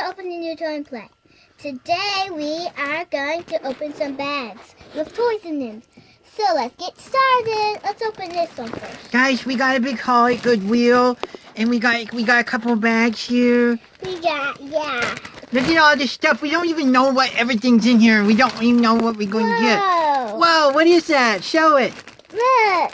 open a new toy and play. Today we are going to open some bags with toys in them. So let's get started. Let's open this one first. Guys, we got a big haul at Goodwill, and we got a couple of bags here. Yeah. Look at all this stuff. We don't even know what everything's in here. We don't even know what we're going to get. Whoa, what is that? Show it. Look.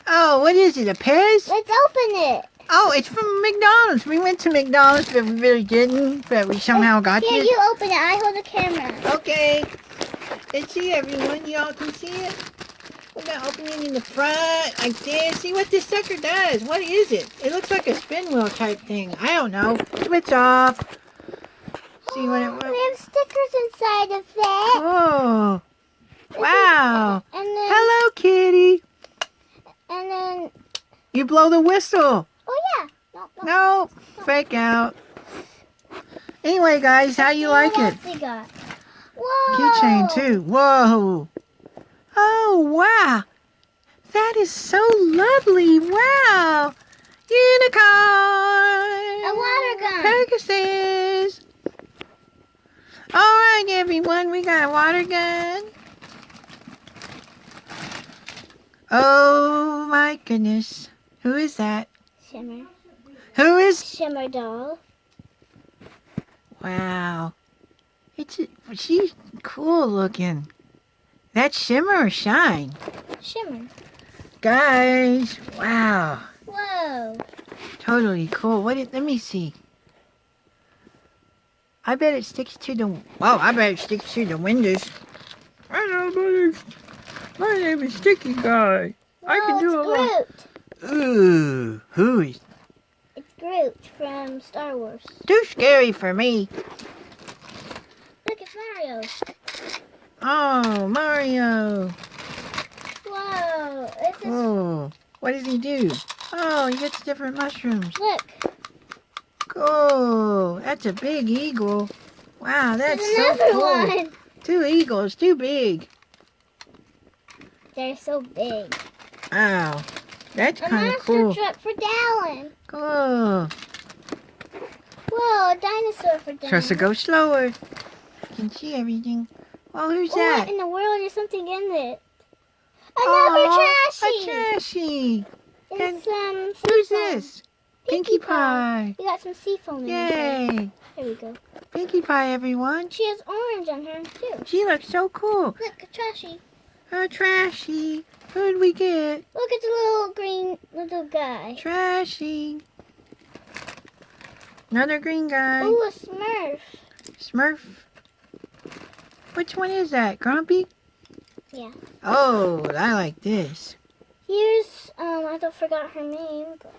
Oh, what is it? A Pez? Let's open it. Oh, it's from McDonald's. We went to McDonald's, but we really didn't. But we somehow got it. Here, you open it. I hold the camera. Okay. Let's see, everyone. Y'all can see it. We're going to open it in the front like this. See what this sucker does. What is it? It looks like a spin wheel type thing. I don't know. Switch off. See what it was. We have stickers inside of it. Oh. Wow. And then, Hello, kitty. And then... You blow the whistle. Oh, yeah. No. Fake out. Anyway, guys, how you like it? What else we got? Whoa. Keychain, too. Whoa. Oh, wow. That is so lovely. Wow. Unicorn. A water gun. Pegasus. All right, everyone. We got a water gun. Oh, my goodness. Who is that? Shimmer. Who is? Shimmer doll. Wow. She's cool looking. That's Shimmer or Shine? Shimmer. Guys, wow. Whoa. Totally cool. Let me see. I bet it sticks to the... Wow, I bet it sticks to the windows. Hello, buddy. My name is Sticky Guy. I can do a lot. Groot. Ooh, who is... It's Groot from Star Wars. Too scary for me. Look, it's Mario. Oh, Mario. Whoa. This is... Oh, what does he do? Oh, he gets different mushrooms. Look. Cool. That's a big eagle. Wow, that's There's so another cool. one. 2 eagles, too big. They're so big. Wow, that's A kind of monster cool. truck for Dallin. Cool. Whoa, a dinosaur for Dallin. Trust to go slower. I can see everything. Oh, who's that? What in the world? There's something in it. Another Trashie. A Trashie. And some Who's seafoam. this? Pinkie Pie. We got some seafoam in there. Yay. There we go. Pinkie Pie, everyone. She has orange on her, too. She looks so cool. Look, a Trashie. A Trashie. Who'd we get? Look at the little green little guy. Trashie. Another green guy. Ooh, a Smurf. Smurf. Which one is that? Grumpy? Yeah. Oh, I like this. Here's, I don't forgot her name. But...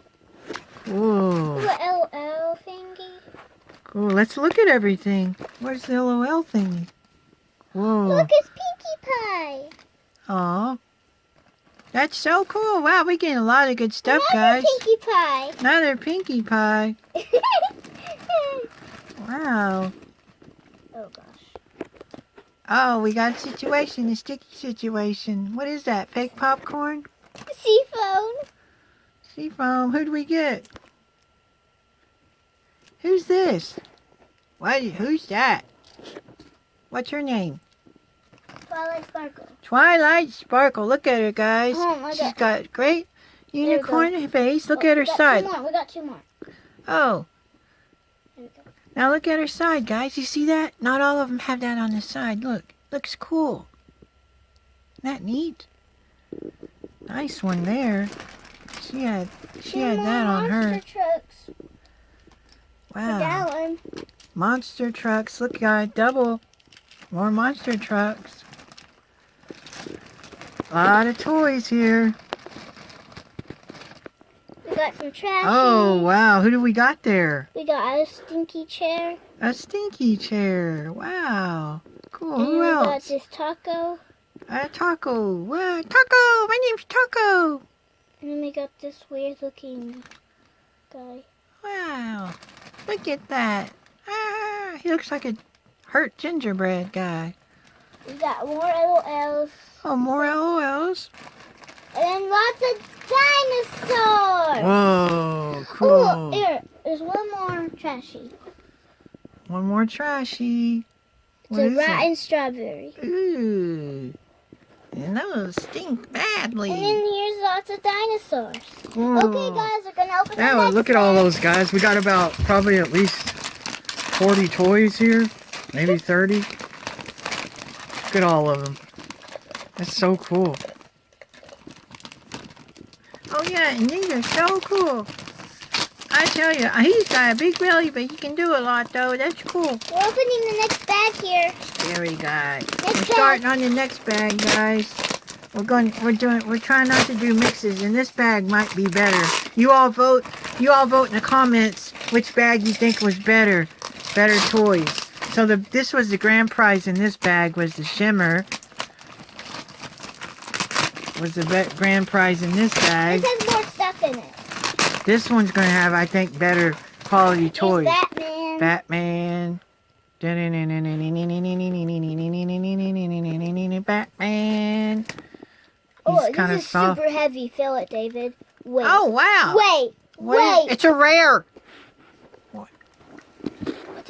Whoa. Ooh, a LL thingy. Cool. Let's look at everything. Where's the LOL thingy? Whoa. Look, it's Pinkie Pie. Aw. That's so cool. Wow, we're getting a lot of good stuff, Another guys. Pinkie Pie. Another Pinkie Pie. Wow. Oh, gosh. Oh, we got a situation, a sticky situation. What is that? Fake popcorn? Seafoam. Seafoam. Who'd we get? Who's this? Who's that? What's her name? Twilight Sparkle. Twilight Sparkle. Look at her, guys. Oh, my She's God. got great unicorn face. Look Oh, at her side. We got two more. Oh. There we go. Now look at her side, guys. You see that? Not all of them have that on the side. Look. Looks cool. Isn't that neat? Nice one there. She had that on her. Monster trucks. Wow. For Dallin. Monster trucks. Look, guys. Double. More monster trucks. A lot of toys here. We got some Trashies. Oh, wow. Who do we got there? We got a stinky chair. A stinky chair. Wow. Cool. And Who we got else? this taco. A taco. Wow. Taco. My name's Taco. And then we got this weird looking guy. Wow. Look at that. Ah, he looks like a hurt gingerbread guy. We got more LOLs. Oh, more LOLs. And then lots of dinosaurs. Whoa, Oh, cool. here, there's one more Trashie. One more Trashy. It's a rotten strawberry. Ooh. And those stink badly. And then here's lots of dinosaurs. Ooh. Okay, guys, we're going to open the next Look at all bag. those guys. We got about probably at least 40 toys here. Maybe 30. Look at all of them. That's so cool. Oh yeah, and these are so cool. I tell you, he's got a big belly, but he can do a lot though. That's cool. We're opening the next bag here. Scary guy. Next We're bag. starting on the next bag, guys. We're trying not to do mixes, and this bag might be better. You all vote in the comments which bag you think was better toys. So this was the grand prize in this bag was the Shimmer. Was the grand prize in this bag. This has more stuff in it. This one's going to have, I think, better quality toys. There's Batman. Batman. Oh, He's kinda this is soft. super heavy. Feel it, David. Wait. Oh, wow. Wait. It's a rare. What's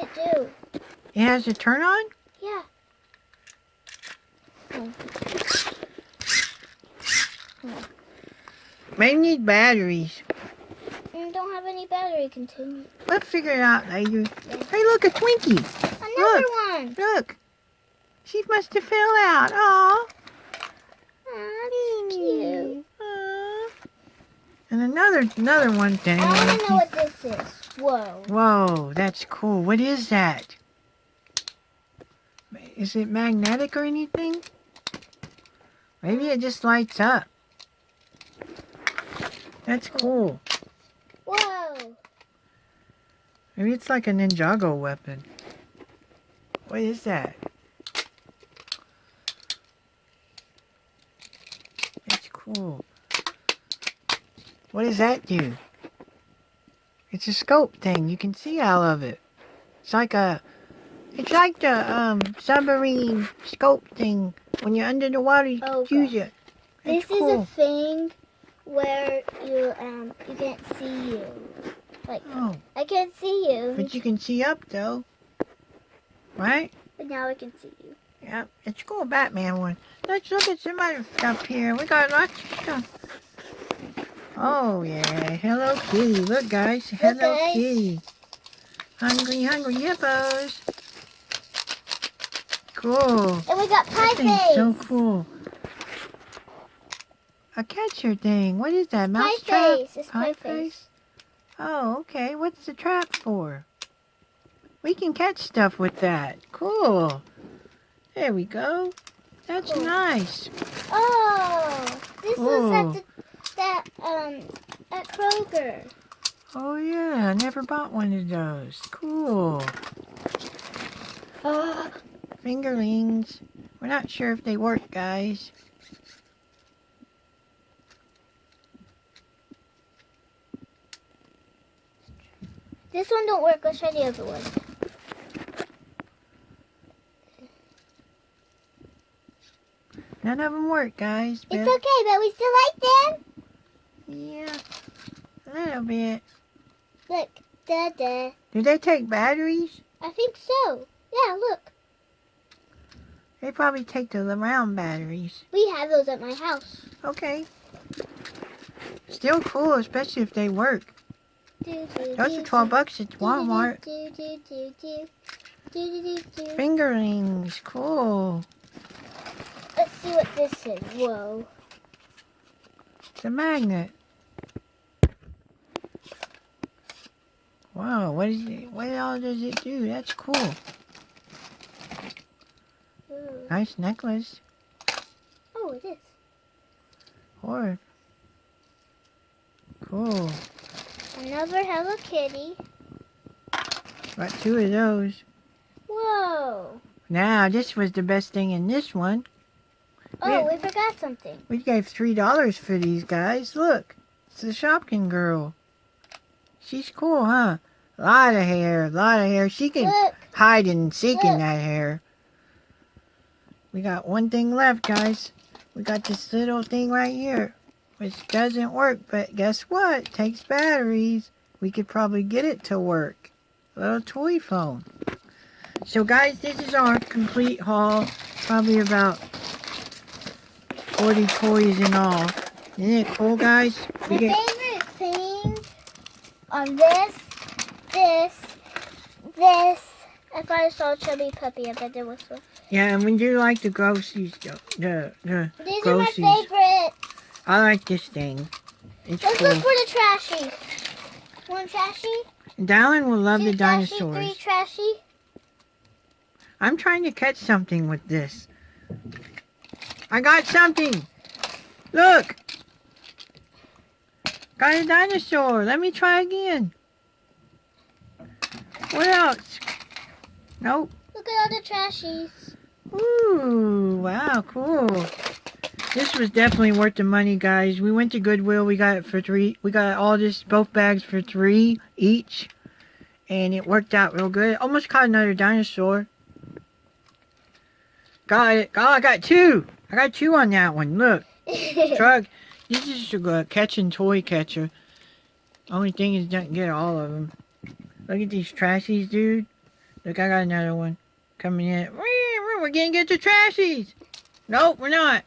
it do? It has a turn on? Yeah. May need batteries. Don't have any battery continue. We'll figure it out later. Hey, look, a Twinkie. Another one. Look. She must have fell out. Aw. Aw, that's cute. Aw. And another one. I want to know what this is. Whoa. Whoa, that's cool. What is that? Is it magnetic or anything? Maybe it just lights up. That's cool. Whoa. Maybe it's like a Ninjago weapon. What is that? That's cool. What does that do? It's a scope thing. You can see all of it. It's like the submarine scope thing. When you're under the water, you Oh, use gosh. it. This It's cool. is a thing where you can't see you. Like, Oh, I can't see you. but you can see up though. Right? But now I can see you. Yep. It's a cool Batman one. Let's look at some other stuff here. We got lots of stuff. Oh yeah. Hello Kitty. Look guys. Hello guys. Kitty. Hungry hippos. Cool. And we got pie That thing's face. so cool. A catcher thing. What is that? Pie Mouse trap? face. It's pie face. Oh, okay. What's the trap for? We can catch stuff with that. Cool. There we go. That's Cool. nice. Oh, this Cool. was at Kroger. Oh yeah, I never bought one of those. Cool. Oh, Fingerlings. We're not sure if they work, guys. this one don't work. Let's try the other one. None of them work, guys. It's okay, but we still like them. Yeah, a little bit. Look, da. Do they take batteries? I think so. Yeah, look. They probably take the round batteries. We have those at my house. Okay. Still cool, especially if they work. Those are 12 bucks at Walmart. Fingerlings, cool. Let's see what this is. Whoa. It's a magnet. Wow, what is it? What all does it do? That's cool. Ooh. Nice necklace. Oh, it is. Or cool. Another Hello Kitty. Got 2 of those. Whoa. Now, this was the best thing in this one. Oh, we forgot something. We gave $3 for these guys. Look, it's the Shopkin girl. She's cool, huh? A lot of hair. She can Look. hide and seek in Look. that hair. We got one thing left, guys. We got this little thing right here, which doesn't work, but guess what? It takes batteries. We could probably get it to work. A little toy phone. So guys, this is our complete haul. Probably about 40 toys in all. Isn't it cool, guys? My favorite thing on this. I thought I saw a chubby puppy. I bet there was one. Yeah, and we do like the Grossies. The These Grossies. are my favorites. I like this thing. It's Let's cool. look for the Trashies. One Trashie. Dallin will love Two the Trashie, dinosaurs. three Trashie. I'm trying to catch something with this. I got something. Look. Got a dinosaur. Let me try again. What else? Nope. Look at all the Trashies. Ooh, wow, cool. This was definitely worth the money, guys. We went to Goodwill. We got it for $3. We got all this, both bags for $3 each. And it worked out real good. Almost caught another dinosaur. Got it. Oh, I got 2. I got 2 on that one. Look. Truck. This is a catch and toy catcher. Only thing is, don't get all of them. Look at these Trashies, dude. Look, I got another one coming in. We're gonna get the Trashies. Nope, we're not.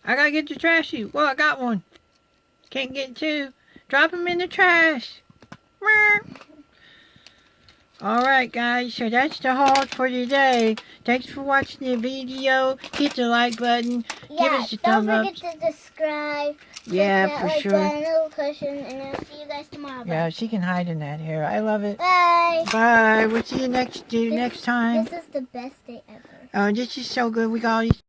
I gotta get the Trashie. Well, I got one. Can't get 2. Drop them in the trash. Alright, guys. So that's the haul for today. Thanks for watching the video. Hit the like button. Give us a thumb up. Don't forget to subscribe. Yeah, Click for that sure. little cushion, and I'll see you guys tomorrow. Yeah, she can hide in that hair. I love it. Bye. Bye. We'll see you next time. This is the best day ever. Oh, this is so good. We got all these